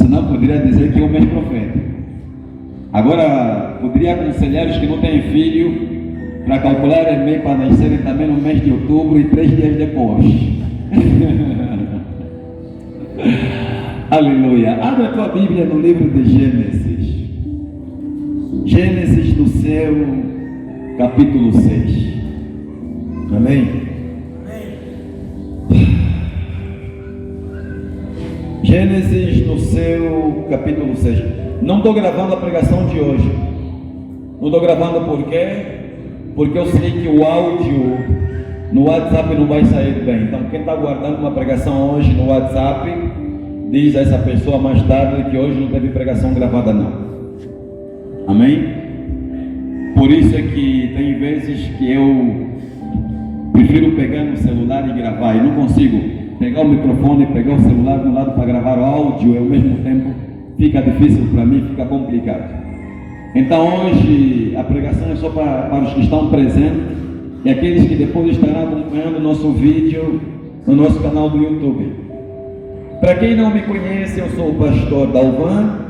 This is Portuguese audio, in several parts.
senão poderia dizer que é um mês profeta. Agora, poderia aconselhar os que não têm filho para calcular o mês para nascerem também no mês de outubro e 3 dias depois. Aleluia. Abra a tua Bíblia no livro de Gênesis. Gênesis no seu capítulo 6. Amém? Gênesis no seu capítulo 6. Não estou gravando a pregação de hoje. Não estou gravando por quê? Porque eu sei que o áudio no WhatsApp não vai sair bem. Então quem está guardando uma pregação hoje no WhatsApp, diz a essa pessoa mais tarde que hoje não teve pregação gravada não. Amém? Por isso é que tem vezes que eu prefiro pegar no celular e gravar, e não consigo pegar o microfone e pegar o celular do lado para gravar o áudio e ao mesmo tempo fica difícil para mim, fica complicado. Então hoje a pregação é só para os que estão presentes e aqueles que depois estarão acompanhando o nosso vídeo no nosso canal do YouTube. Para quem não me conhece, eu sou o pastor Dalvan,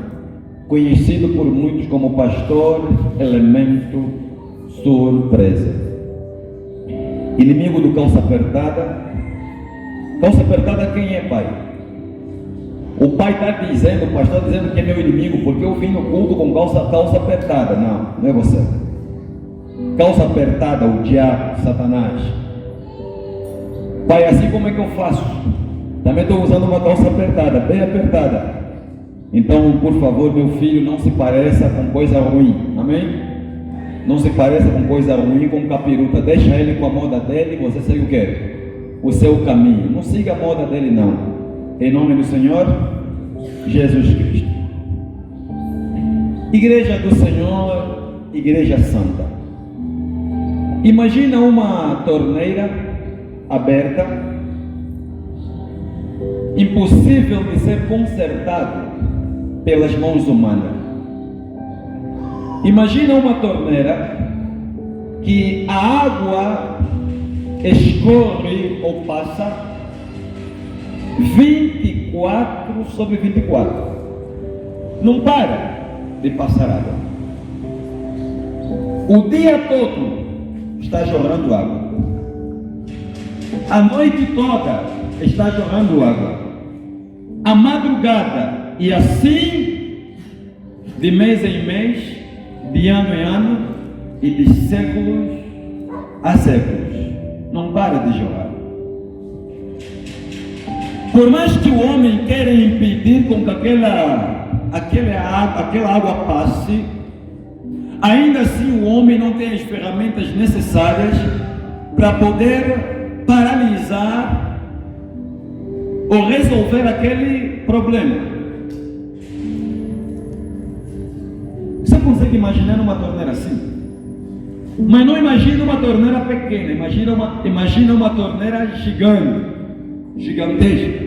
conhecido por muitos como pastor Elemento Surpresa. Inimigo do calça apertada. Calça apertada quem é, pai? O pai está dizendo, o pastor está dizendo que é meu inimigo porque eu vim no culto com calça apertada. Não, não é você. Calça apertada, o diabo, Satanás. Pai, assim como é que eu faço? Também estou usando uma calça apertada, bem apertada. Então, por favor, meu filho, não se pareça com coisa ruim. Amém? Não se pareça com coisa ruim, com capiruta. Deixa ele com a moda dele e você segue o quê? O seu caminho. Não siga a moda dele, não. Em nome do Senhor Jesus Cristo. Igreja do Senhor, Igreja Santa. Imagina uma torneira aberta, impossível de ser consertado pelas mãos humanas. Imagina uma torneira que a água escorre ou passa 24/24. Não para de passar água. O dia todo está jorrando água. A noite toda está jorrando água. A madrugada, e assim de mês em mês, de ano em ano e de séculos a séculos. Não para de jorrar. Por mais que o homem queira impedir com que aquela água passe, ainda assim o homem não tem as ferramentas necessárias para poder paralisar ou resolver aquele problema. Você consegue imaginar uma torneira assim? Mas não imagina uma torneira pequena, imagina uma torneira gigantesca,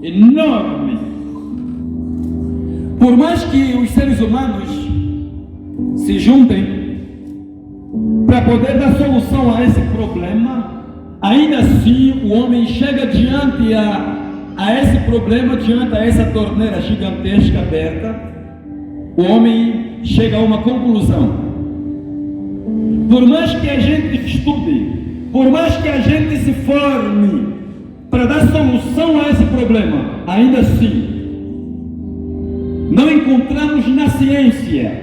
enorme. Por mais que os seres humanos se juntem para poder dar solução a esse problema, ainda assim o homem chega diante a esse problema, diante a essa torneira gigantesca aberta, o homem chega a uma conclusão. Por mais que a gente estude, por mais que a gente se forme para dar solução a esse problema, ainda assim não encontramos na ciência,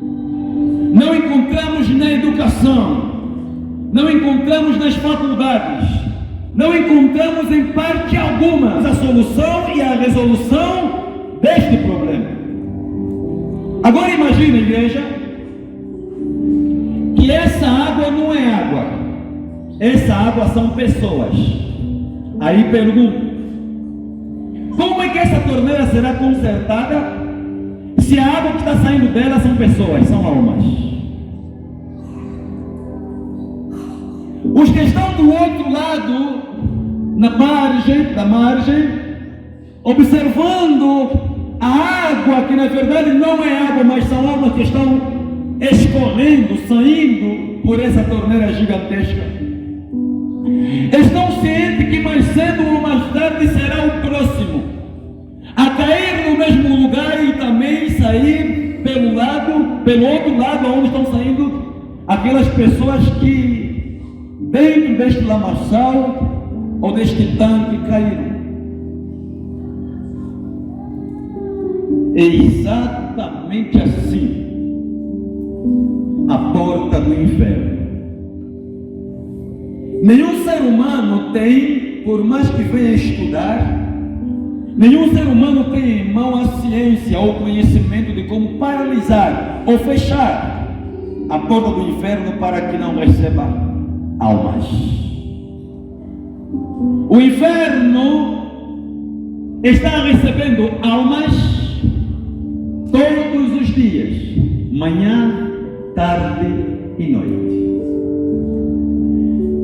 não encontramos na educação, não encontramos nas faculdades, não encontramos em parte alguma a solução e a resolução deste problema. Agora imagina, igreja, que essa água não é água, essa água são pessoas. Aí pergunto, como é que essa torneira será consertada se a água que está saindo dela são pessoas, são almas? Os que estão do outro lado, da margem, observando a água, que na verdade não é água, mas são almas que estão escorrendo, saindo por essa torneira gigantesca, estão cientes que mais cedo ou mais tarde será o próximo a cair no mesmo lugar e também sair pelo outro lado, onde estão saindo aquelas pessoas que dentro deste lamaçal ou deste tanque caíram. É exatamente assim a porta do inferno. Nenhum ser humano tem, por mais que venha estudar, nenhum ser humano tem em mão a ciência ou o conhecimento de como paralisar ou fechar a porta do inferno para que não receba almas. O inferno está recebendo almas todos os dias, manhã, tarde e noite.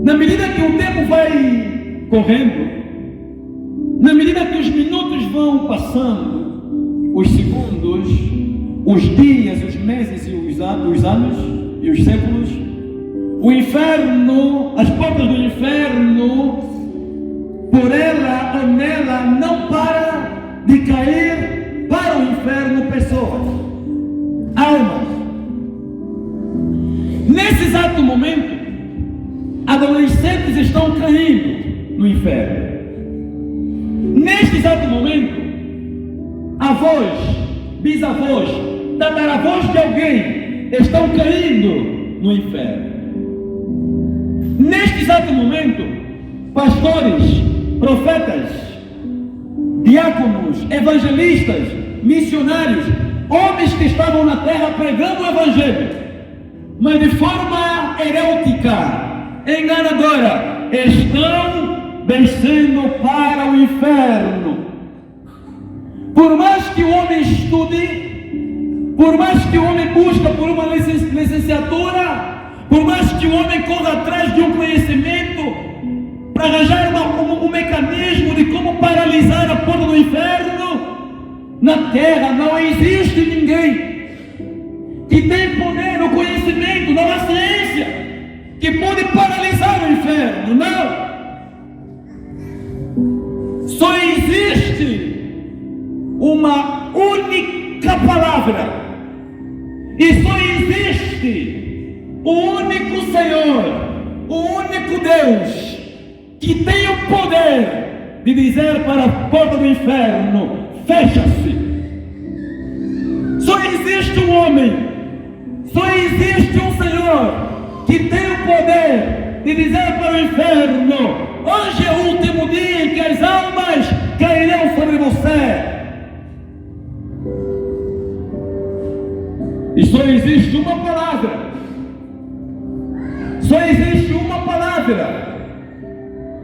Na medida que o tempo vai correndo, na medida que os minutos vão passando, os segundos, os dias, os meses e os anos e os séculos, o inferno, as portas do inferno, por ela ou nela, não para de cair para o inferno pessoas, almas. Nesse exato momento, adolescentes estão caindo no inferno. Neste exato momento, avós, bisavós, tataravós de alguém estão caindo no inferno. Neste exato momento, pastores, profetas, diáconos, evangelistas, missionários, homens que estavam na terra pregando o evangelho, mas de forma herêutica, enganadora, estão descendo para o inferno. Por mais que o homem estude, por mais que o homem busque por uma licenciatura, por mais que o homem corra atrás de um conhecimento para arranjar um mecanismo de como paralisar a porta do inferno, na terra não existe ninguém que tem poder, o conhecimento, não há ciência que pode paralisar o inferno, não. Só existe uma única palavra, e só existe o único Senhor, o único Deus, que tem o poder de dizer para a porta do inferno: fecha-se. Só existe um homem, só existe um Senhor que tem o poder de dizer para o inferno: hoje é o último dia em que as almas cairão sobre você. E só existe uma palavra. Só existe uma palavra.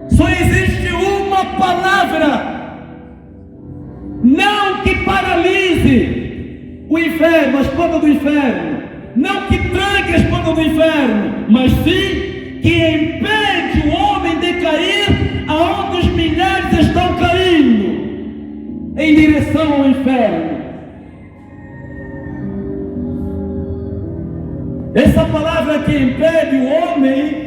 Só existe uma palavra. Não que paralise o inferno, as portas do inferno. Não que tranque as portas do inferno, mas sim que impede o homem de cair aonde os milhares estão caindo, em direção ao inferno. Essa palavra que impede o homem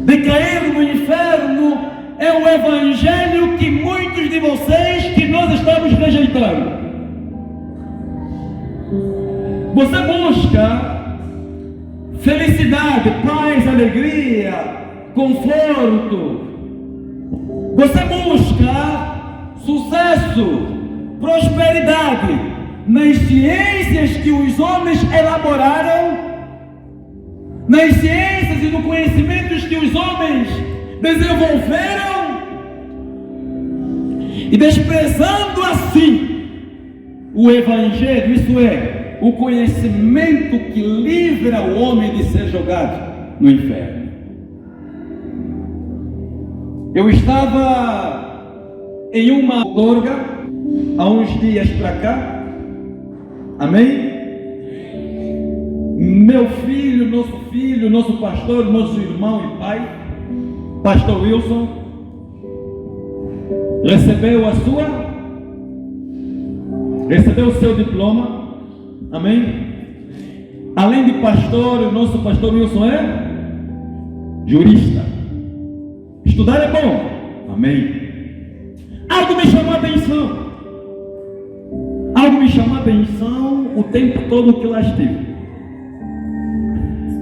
de cair no inferno é o evangelho que muitos de vocês, que nós estamos rejeitando. Você busca felicidade, paz, alegria, conforto. Você busca sucesso, prosperidade nas ciências que os homens elaboraram, nas ciências e no conhecimento que os homens desenvolveram, e desprezando assim o evangelho, isso é, o conhecimento que livra o homem de ser jogado no inferno. Eu estava em uma outorga há uns dias para cá, amém? Meu filho, nosso pastor, nosso irmão e pai, pastor Wilson, recebeu o seu diploma, amém? Além de pastor, o nosso pastor Wilson é jurista. Estudar é bom, amém? Algo me chamou a atenção. me chamar atenção o tempo todo que lá estive.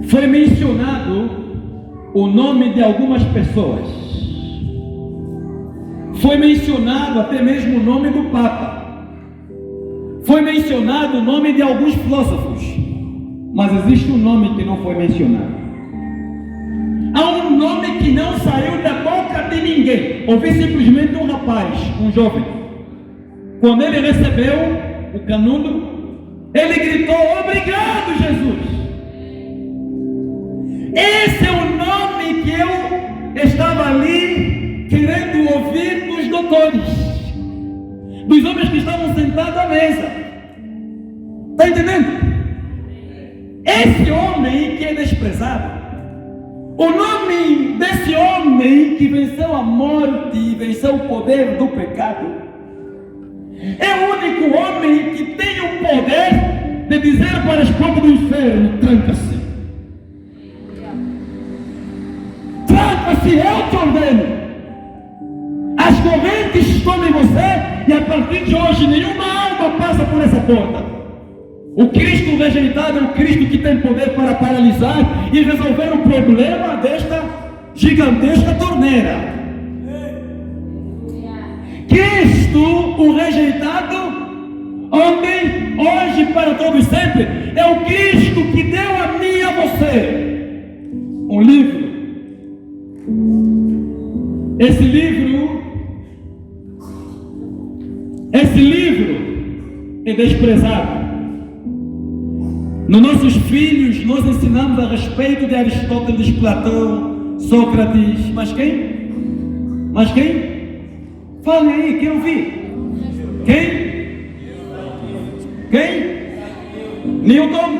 Foi mencionado o nome de algumas pessoas. Foi mencionado até mesmo o nome do Papa. Foi mencionado o nome de alguns filósofos. Mas existe um nome que não foi mencionado. Há um nome que não saiu da boca de ninguém. Ouvi simplesmente um rapaz, um jovem. Quando ele recebeu o canudo, ele gritou: obrigado, Jesus. Esse é o nome que eu estava ali querendo ouvir dos doutores, dos homens que estavam sentados à mesa. Está entendendo? Esse homem que é desprezado, o nome desse homem que venceu a morte e venceu o poder do pecado, é o único homem que tem o poder de dizer para as portas do inferno: tranca-se. Tranca-se, eu te ordeno. As correntes estão em você e a partir de hoje nenhuma alma passa por essa porta. O Cristo rejeitado é o Cristo que tem poder para paralisar e resolver o problema desta gigantesca torneira. Cristo, o rejeitado, ontem, hoje, para todos sempre, é o Cristo que deu a mim e a você um livro. Esse livro é desprezado. Nos nossos filhos, nós ensinamos a respeito de Aristóteles, Platão, Sócrates. Mas quem? Falem aí, quem ouvir? Quem? Newton?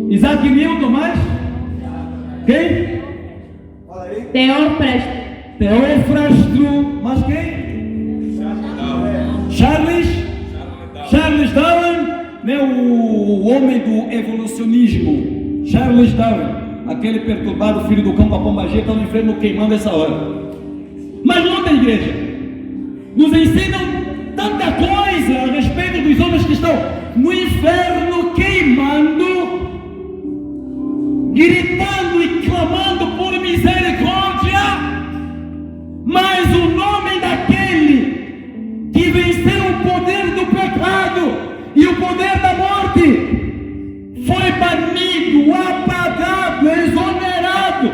Isaac Newton, mais? Quem? Teófrasto, mas quem? Charles Darwin, né, o homem do evolucionismo. Charles Darwin, aquele perturbado filho do cão com a pombagira, está no inferno queimando essa hora. Mas não tem igreja. Nos ensinam tanta coisa a respeito dos homens que estão no inferno queimando, gritando e clamando por misericórdia, mas o nome daquele que venceu o poder do pecado e o poder da morte foi banido, apagado, exonerado,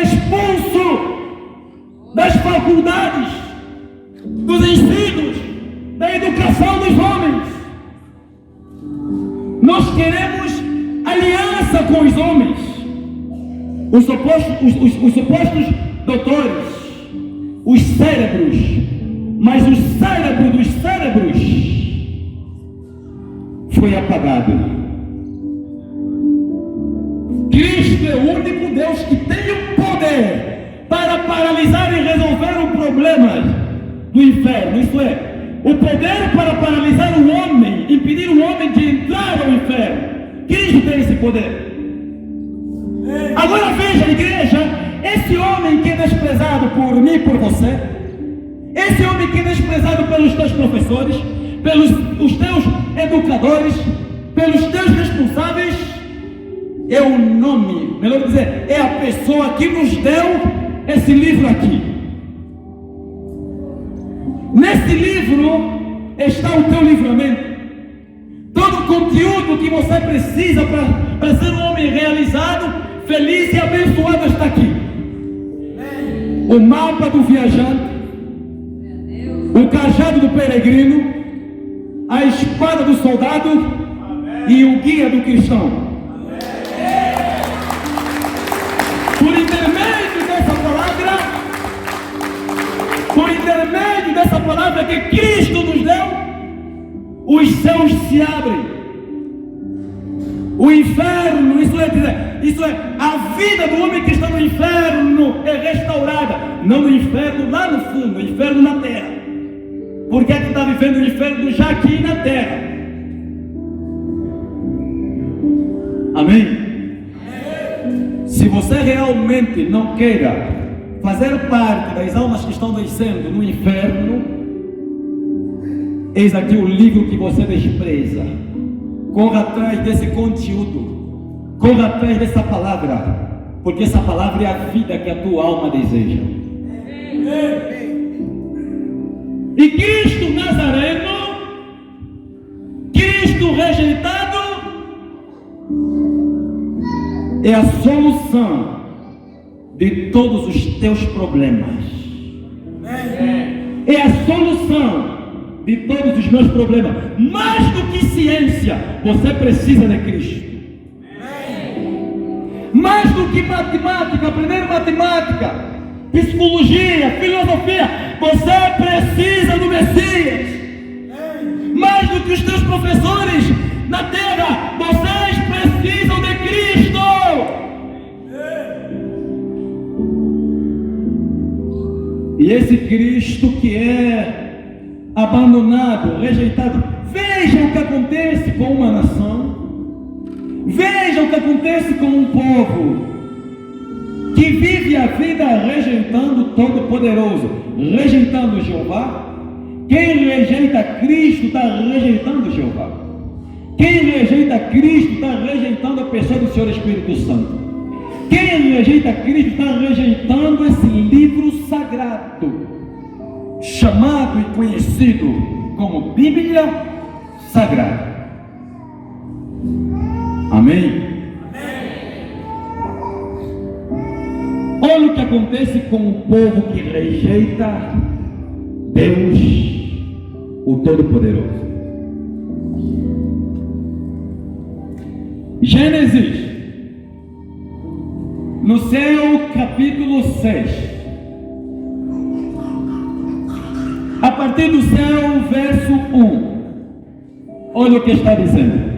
expulso das faculdades, dos ensinos, da educação dos homens. Nós queremos aliança com os homens, os supostos doutores, os cérebros, mas o cérebro dos cérebros foi apagado. Cristo é o único Deus que tem o poder para paralisar e resolver o problema do inferno. Isso é, o poder para paralisar o homem, impedir o homem de entrar ao inferno. Cristo tem esse poder. Agora veja, igreja, esse homem que é desprezado por mim e por você, esse homem que é desprezado pelos teus professores, pelos os teus educadores, pelos teus responsáveis, é o nome, melhor dizer, é a pessoa que nos deu esse livro aqui. Nesse livro está o teu livramento. Todo o conteúdo que você precisa para ser um homem realizado, feliz e abençoado está aqui. O mapa do viajante, o cajado do peregrino, a espada do soldado e o guia do cristão. Por intermédio dessa palavra que Cristo nos deu, os céus se abrem. O inferno, isso é, a vida do homem que está no inferno é restaurada. Não no inferno lá no fundo, no inferno na terra. Porque é que está vivendo o inferno já aqui na terra. Amém? Se você realmente não queira fazer parte das almas que estão descendo no inferno, Eis aqui o livro que você despreza. Corra atrás desse conteúdo. Corra atrás dessa palavra. Porque essa palavra é a vida que a tua alma deseja. E Cristo Nazareno, Cristo rejeitado, é a solução de todos os teus problemas. É a solução de todos os meus problemas. Mais do que ciência, você precisa de Cristo. Mais do que matemática, aprender matemática, psicologia, filosofia, você precisa do Messias. Mais do que os teus professores na terra, vocês precisam de Cristo. E esse Cristo que é abandonado, rejeitado, veja o que acontece com uma nação. Veja o que acontece com um povo que vive a vida rejeitando o Todo-Poderoso, rejeitando Jeová. Quem rejeita Cristo está rejeitando Jeová. Quem rejeita Cristo está rejeitando a pessoa do Senhor Espírito Santo. Quem rejeita Cristo está rejeitando esse livro sagrado, chamado e conhecido como Bíblia Sagrada. Amém? Olha o que acontece com o povo que rejeita Deus, o Todo-Poderoso. Gênesis, no seu capítulo 6, a partir do seu verso 1, olha o que está dizendo.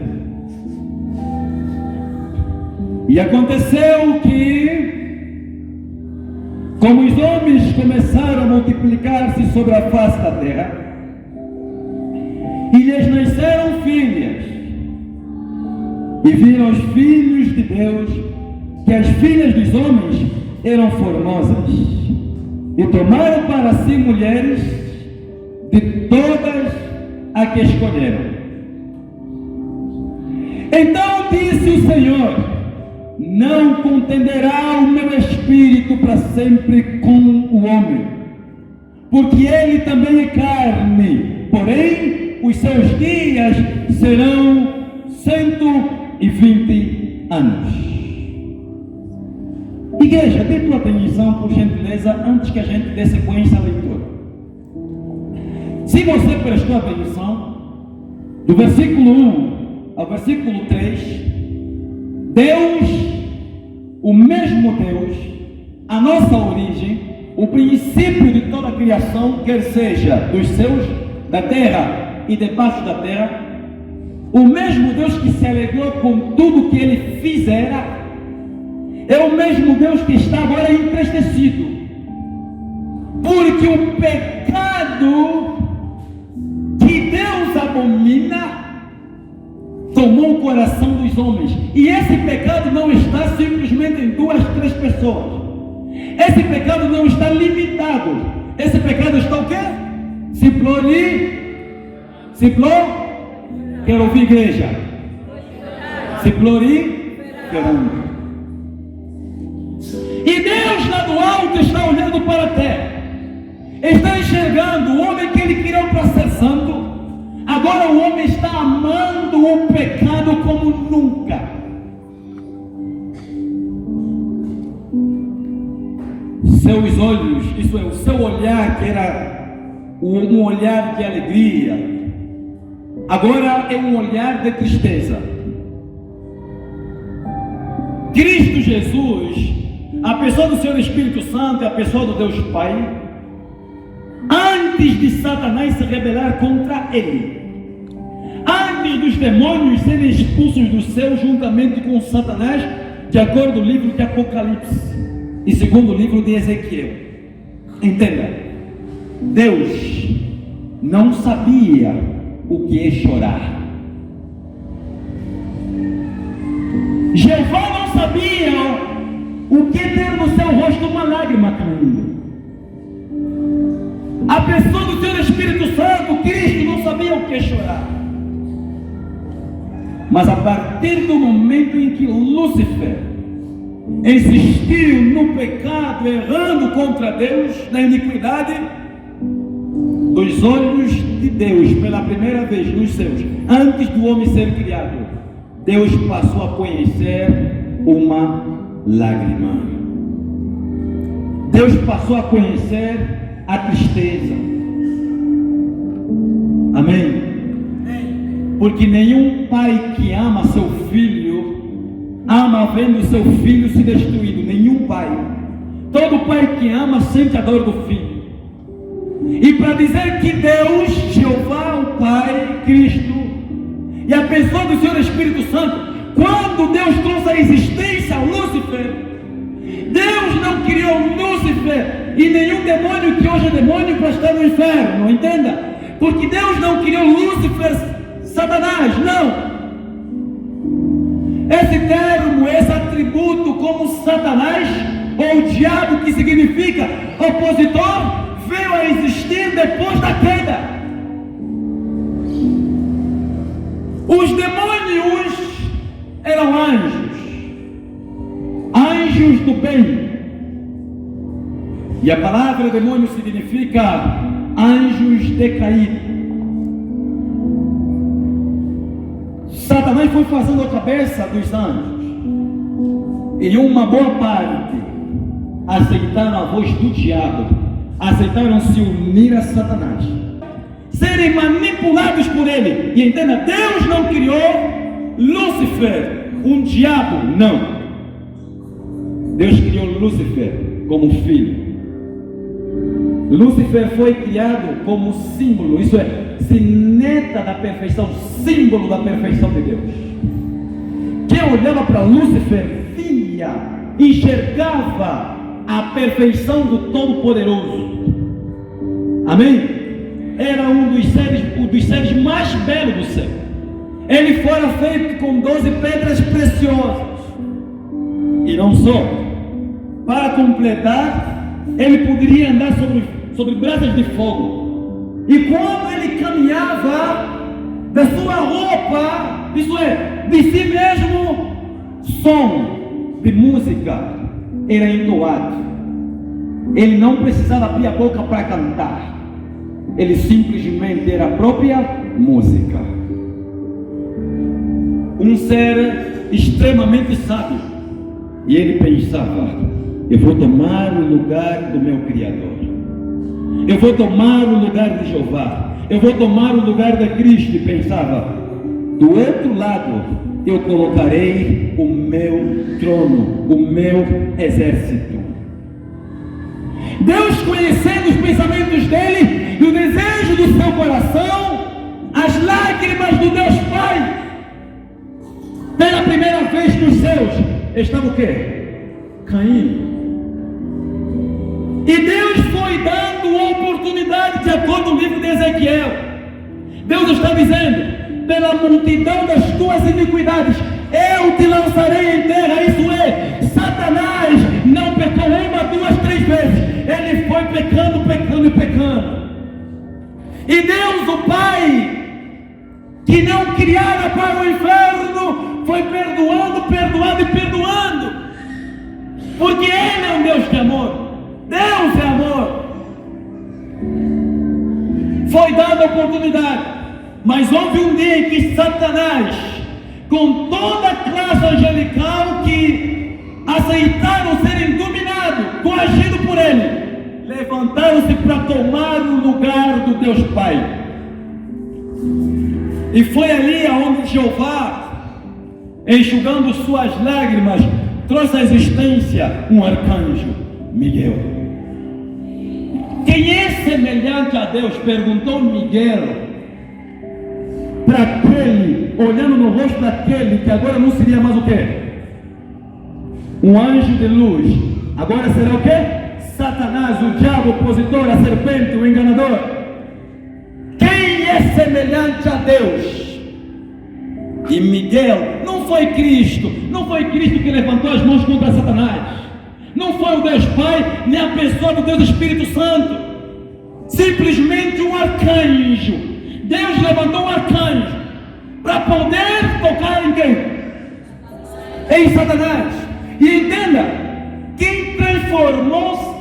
E aconteceu que, como os homens começaram a multiplicar-se sobre a face da terra, e lhes nasceram filhas, e viram os filhos de Deus que as filhas dos homens eram formosas, e tomaram para si mulheres de todas as que escolheram. Então disse o Senhor: não contenderá o meu espírito para sempre com o homem, porque ele também é carne, porém os seus dias serão 120 anos. Igreja, dê tua atenção, por gentileza, antes que a gente dê sequência à leitura. Se você prestou atenção, do versículo 1 ao versículo 3, Deus, o mesmo Deus, a nossa origem, o princípio de toda a criação, quer seja dos céus, da terra e debaixo da terra, o mesmo Deus que se alegrou com tudo que ele fizera, é o mesmo Deus que está agora entristecido, porque o pecado que Deus abomina tomou o coração dos homens. E esse pecado não está simplesmente em 2, 3 pessoas. Esse pecado não está limitado. Esse pecado está o quê? Quero ouvir, igreja. Quero. E Deus lá do alto está olhando para a terra, está enxergando o homem que ele criou para ser santo. Agora o homem está amando o pecado como nunca. Seus olhos, isso é, o seu olhar, que era um olhar de alegria, agora é um olhar de tristeza. Cristo Jesus, a pessoa do Senhor Espírito Santo, a pessoa do Deus Pai, antes de Satanás se rebelar contra ele, antes dos demônios serem expulsos do céu juntamente com Satanás, de acordo com o livro de Apocalipse e segundo o livro de Ezequiel. Entenda, Deus não sabia o que é chorar. Jeová não sabia o que é ter no seu rosto uma lágrima caindo. A pessoa do Senhor Espírito Santo, Cristo, não sabia o que chorar. Mas a partir do momento em que Lúcifer insistiu no pecado, errando contra Deus, na iniquidade, dos olhos de Deus, pela primeira vez nos céus, antes do homem ser criado, Deus passou a conhecer uma lágrima. Deus passou a conhecer a tristeza. Amém? Porque nenhum pai que ama seu filho ama vendo seu filho se destruído. Nenhum pai. Todo pai que ama sente a dor do filho. E para dizer que Deus, Jeová, o Pai, Cristo e a pessoa do Senhor Espírito Santo, quando Deus trouxe a existência a Lúcifer, Deus não criou Lúcifer e nenhum demônio que hoje é demônio para estar no inferno, entenda? Porque Deus não criou Lúcifer, Satanás, não. Esse termo, esse atributo como Satanás ou diabo, que significa opositor, veio a existir depois da queda. Os demônios eram anjos do bem. E a palavra demônio significa anjos decaídos. Satanás foi fazendo a cabeça dos anjos, e uma boa parte aceitaram a voz do diabo, aceitaram se unir a Satanás, serem manipulados por ele. E entenda, Deus não criou Lúcifer, um diabo, não. Deus criou Lúcifer como filho. Lúcifer foi criado como símbolo, isso é, sineta da perfeição, símbolo da perfeição de Deus. Quem olhava para Lúcifer via, enxergava a perfeição do Todo-Poderoso. Amém? Era um dos seres mais belos do céu. Ele fora feito com 12 pedras preciosas. E não só. Para completar, ele poderia andar sobre brasas de fogo. E quando ele caminhava, da sua roupa, isso é, de si mesmo, som de música era entoado. Ele não precisava abrir a boca para cantar. Ele simplesmente era a própria música. Um ser extremamente sábio. E ele pensava: eu vou tomar o lugar do meu Criador. Eu vou tomar o lugar de Jeová. Eu vou tomar o lugar de Cristo. E pensava: do outro lado eu colocarei o meu trono, o meu exército. Deus, conhecendo os pensamentos dele e o desejo do seu coração, as lágrimas do Deus Pai, pela primeira vez nos céus, estava o quê? Caindo. E Deus foi dando oportunidade, de acordo com o livro de Ezequiel. Deus está dizendo: pela multidão das tuas iniquidades, eu te lançarei em terra. Isso é, Satanás não pecou uma, duas, três vezes. Ele foi pecando, pecando e pecando. E Deus, o Pai, que não criara para o inferno, foi perdoando, perdoando e perdoando. Porque Ele é um Deus de amor. Deus é amor. Foi dada a oportunidade. Mas houve um dia em que Satanás, com toda a classe angelical que aceitaram serem dominados, coagidos por ele, levantaram-se para tomar o lugar do Deus Pai. E foi ali aonde Jeová, enxugando suas lágrimas, trouxe à existência um arcanjo, Miguel. Quem é semelhante a Deus? Perguntou Miguel para aquele, olhando no rosto daquele que agora não seria mais o quê? Um anjo de luz. Agora será o quê? Satanás, o diabo, o opositor, a serpente, o enganador. Quem é semelhante a Deus? E Miguel não foi Cristo. Não foi Cristo que levantou as mãos contra Satanás. Não foi o Deus Pai, nem a pessoa do Deus Espírito Santo. simplesmente um arcanjo. Deus levantou um arcanjo para poder tocar em quem? Em Satanás. E entenda, quem transformou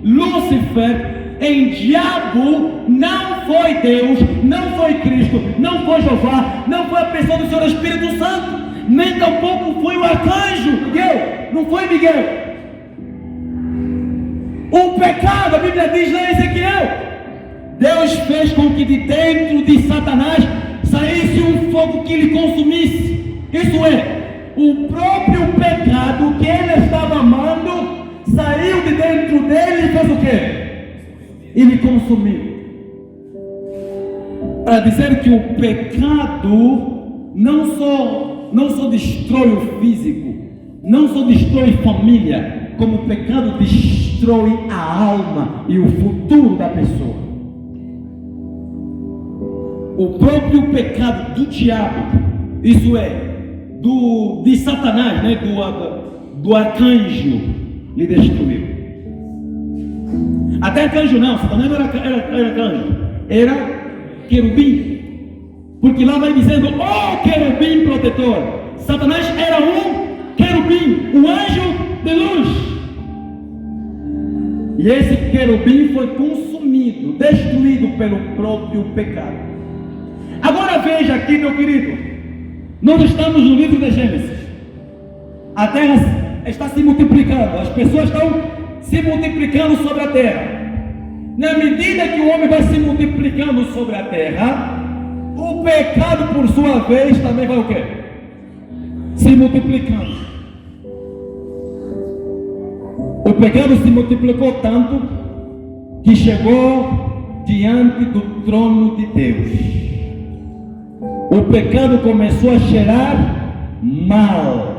Lúcifer em diabo não foi Deus, não foi Cristo, não foi Jeová, não foi a pessoa do Senhor Espírito Santo, nem tampouco foi o arcanjo Miguel, não foi Miguel. O pecado, a Bíblia diz lá em Ezequiel, Deus fez com que de dentro de Satanás saísse um fogo que lhe consumisse. Isso é, o próprio pecado que ele estava amando saiu de dentro dele e fez o quê? Ele consumiu. Para dizer que o pecado não só destrói o físico, não só destrói família, como o pecado destrói a alma e o futuro da pessoa. O próprio pecado do diabo, isso é, de Satanás, né, do arcanjo, lhe destruiu. Até arcanjo não, Satanás não era arcanjo, era querubim. Porque lá vai dizendo, querubim protetor. Satanás era um querubim, um anjo de luz. E esse querubim foi consumido, destruído pelo próprio pecado. Agora veja aqui, meu querido, nós estamos no livro de Gênesis. A terra está se multiplicando, as pessoas estão se multiplicando sobre a terra. Na medida que o homem vai se multiplicando sobre a terra, o pecado por sua vez também vai o quê? Se multiplicando. O pecado se multiplicou tanto que chegou diante do trono de Deus. O pecado começou a cheirar mal.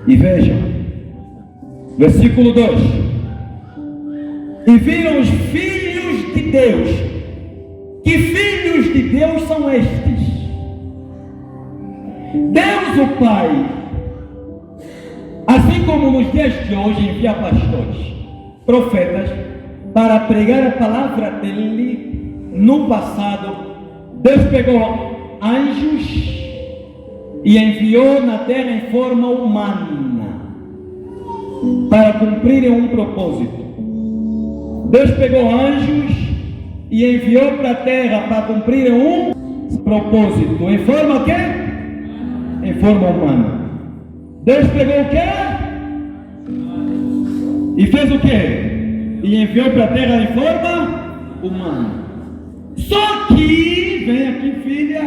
E vejam, versículo 2: e viram os filhos de Deus. Que filhos de Deus são estes? Deus o Pai, assim como nos dias de hoje envia pastores, profetas, para pregar a palavra dele. No passado, Deus pegou anjos e enviou na terra em forma humana para cumprirem um propósito. Deus pegou anjos e enviou para a terra para cumprirem um propósito. Em forma o quê? Em forma humana. Deus pegou o quê? E fez o quê? E enviou para a terra em forma humana. Só que, vem aqui filha,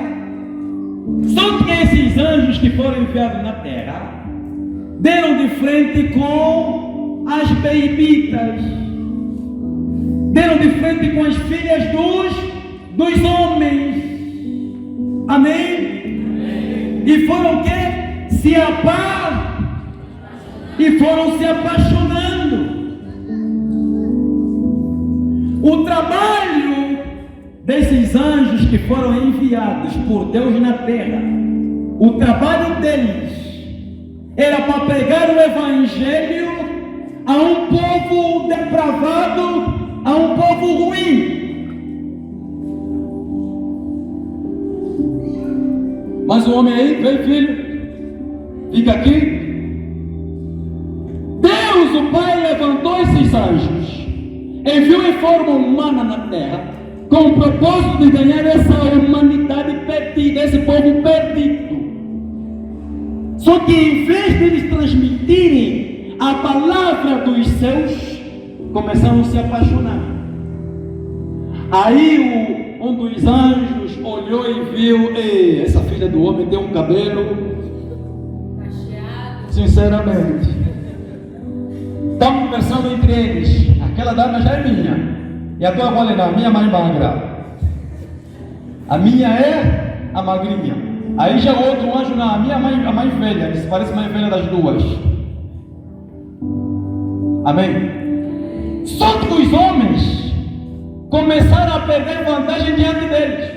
só que esses anjos que foram enviados na terra deram de frente com as bebitas, deram de frente com as filhas dos homens. Amém? E foram o quê? E foram se apaixonando. O trabalho desses anjos que foram enviados por Deus na terra, o trabalho deles era para pregar o evangelho a um povo depravado, a um povo ruim. Mas o homem aí, vem filho, fica aqui. Deus o Pai levantou esses anjos, enviou em forma humana na terra, com o propósito de ganhar essa humanidade perdida, esse povo perdido. Só que em vez de eles transmitirem a palavra dos céus, começaram a se apaixonar. Aí um dos anjos olhou e viu, essa filha do homem tem um cabelo cacheado. Sinceramente, estavam conversando entre eles, aquela dama já é minha. E a tua avó é a minha mãe magra. A minha é a magrinha. Aí já outro anjo, não, a minha mãe, a mãe velha, que se parece a mãe velha das duas. Amém? Só que os homens começaram a perder vantagem diante deles.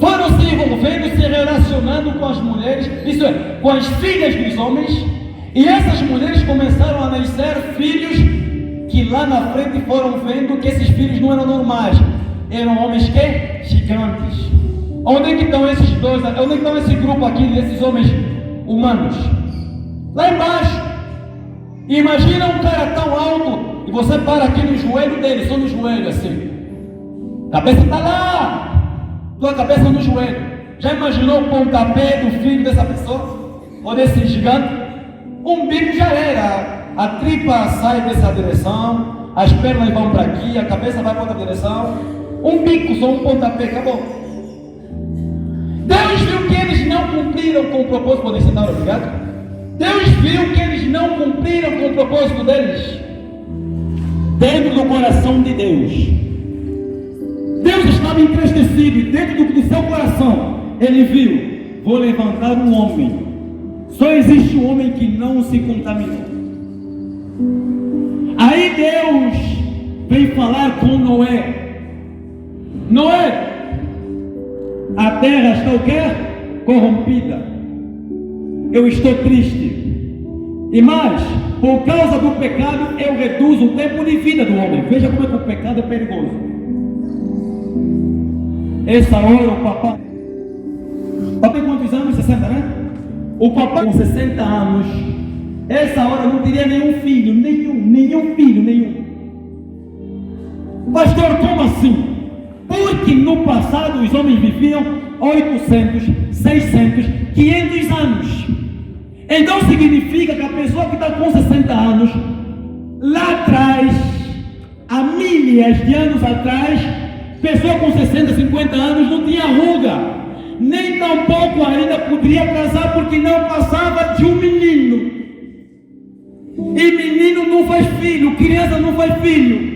Foram se envolvendo, se relacionando com as mulheres, isso é, com as filhas dos homens, E essas mulheres começaram a nascer filhos que lá na frente foram vendo que esses filhos não eram normais, eram homens que? Gigantes. Onde é que estão esses dois? Onde é que estão esse grupo aqui desses homens humanos? Lá embaixo. Imagina um cara tão alto e você para aqui no joelho dele, só no joelho assim. A cabeça está lá, tua cabeça no joelho. Já imaginou o pontapé do filho dessa pessoa? Ou desse gigante? Um bico já era. A tripa sai dessa direção, as pernas vão para aqui, a cabeça vai para outra direção. Um bico, só um pontapé, acabou. Deus viu que eles não cumpriram com o propósito. Podem sentar, obrigado. Deus viu que eles não cumpriram com o propósito deles. Dentro do coração de Deus, Deus estava entristecido, e dentro do seu coração Ele viu: vou levantar um homem. Só existe um homem que não se contaminou. Aí Deus vem falar com Noé. Noé, a terra está o quê? Corrompida. Eu estou triste. E mais, por causa do pecado, eu reduzo o tempo de vida do homem. Veja como é que o pecado é perigoso. Essa hora o papai tem quantos anos? 60, né? O papai com 60 anos, essa hora não teria nenhum filho. Pastor, como assim? Porque no passado os homens viviam 800, 600, 500 anos. Então significa que a pessoa que está com 60 anos, lá atrás, há milhares de anos atrás, pessoa com 60, 50 anos não tinha ruga, nem tampouco ainda poderia casar, porque não passava de um menino. E menino não faz filho, criança não faz filho.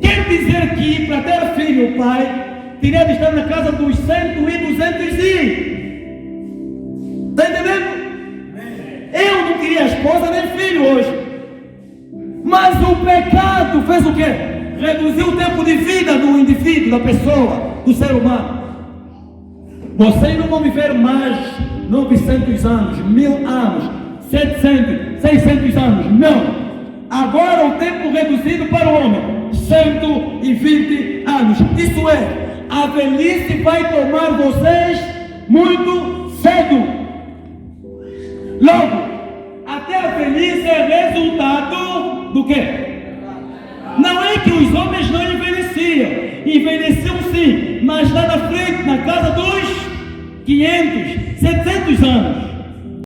Quer dizer que para ter filho, o pai teria de estar na casa dos 100 e 200 e... Está entendendo? Eu não queria esposa nem filho hoje. Mas o pecado fez o quê? Reduziu o tempo de vida do indivíduo, da pessoa, do ser humano. Vocês não vão viver mais 900 anos, 1000 anos, 700, 600 anos. Não. Agora o tempo reduzido para o homem, 120 anos. Isso é, a velhice vai tomar vocês muito cedo. Logo, até a velhice é resultado do quê? Não é que os homens não envelheciam. Envelheciam sim, mas lá na frente, na casa dos 500, 700 anos.